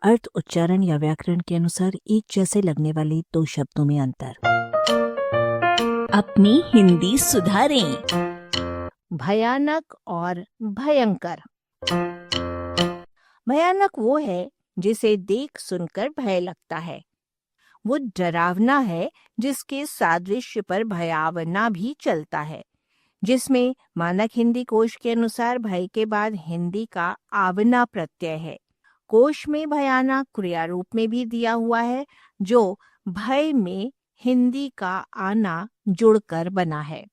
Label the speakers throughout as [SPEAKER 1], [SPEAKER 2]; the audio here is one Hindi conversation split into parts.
[SPEAKER 1] अर्थ, उच्चारण या व्याकरण के अनुसार एक जैसे लगने वाले दो शब्दों में अंतर। अपनी हिंदी सुधारें।
[SPEAKER 2] भयानक और भयंकर। भयानक वो है जिसे देख सुनकर भय लगता है। वो डरावना है जिसके सादृश्य पर भयावना भी चलता है, जिसमें मानक हिंदी कोश के अनुसार भय के बाद हिंदी का आवना प्रत्यय है। कोश में भयानक क्रिया रूप में भी दिया हुआ है, जो भय में हिंदी का आना जुड़कर बना है।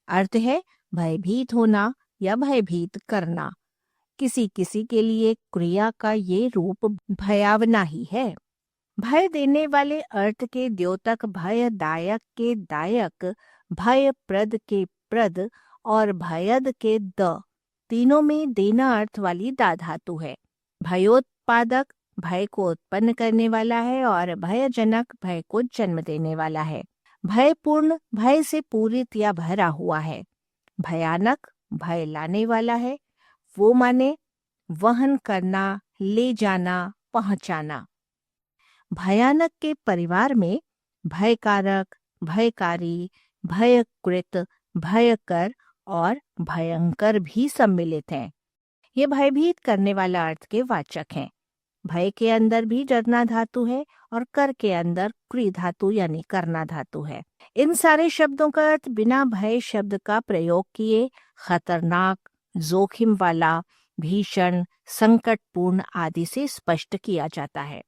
[SPEAKER 2] अर्थ है भयभीत होना या भयभीत करना। किसी किसी के लिए क्रिया का ये रूप भयावना ही है। भय देने वाले अर्थ के द्योतक भयदायक के दायक, भयप्रद के प्रद और भयद के द, तीनों में देना अर्थ वाली दा धातु है। भयोत्पादक भय को उत्पन्न करने वाला है और भयजनक भय को जन्म देने वाला है। भयपूर्ण भय से पूरित या भरा हुआ है। भयानक भय लाने वाला है। वो माने वहन करना, ले जाना, पहुंचाना। भयानक के परिवार में भयकारक, भयकारी, भयकृत, भयकर और भयंकर भी सम्मिलित हैं। ये भयभीत करने वाला अर्थ के वाचक हैं। भय के अंदर भी डरना धातु है और कर के अंदर क्री धातु यानी करना धातु है। इन सारे शब्दों का अर्थ बिना भय शब्द का प्रयोग किए खतरनाक, जोखिम वाला, भीषण, संकटपूर्ण आदि से स्पष्ट किया जाता है।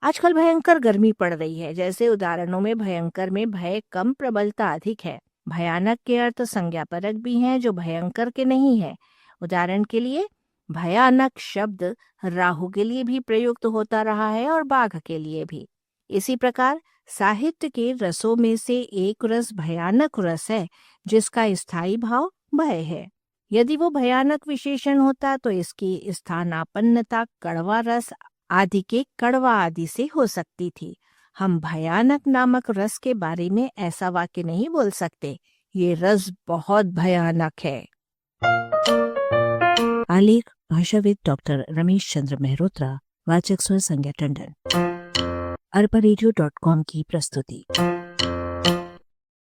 [SPEAKER 2] आजकल भयंकर गर्मी पड़ रही है, जैसे उदाहरणों में भयंकर में भय कम, प्रबलता अधिक है। भयानक के अर्थ संज्ञापरक भी हैं जो भयंकर के नहीं है। उदाहरण के लिए भयानक शब्द राहु के लिए भी प्रयुक्त होता रहा है और बाघ के लिए भी। इसी प्रकार साहित्य के रसों में से एक रस भयानक रस है, जिसका स्थायी भाव भय है। यदि वो भयानक विशेषण होता तो इसकी स्थानापन्नता कड़वा रस आदि के कड़वा आदि से हो सकती थी। हम भयानक नामक रस के बारे में ऐसा वाक्य नहीं बोल सकते, ये रस बहुत भयानक है।
[SPEAKER 1] आलेख भाषाविद डॉक्टर रमेश चंद्र मेहरोत्रा, वाचक स्वर संज्ञा टंडन। arparedio.com की प्रस्तुति।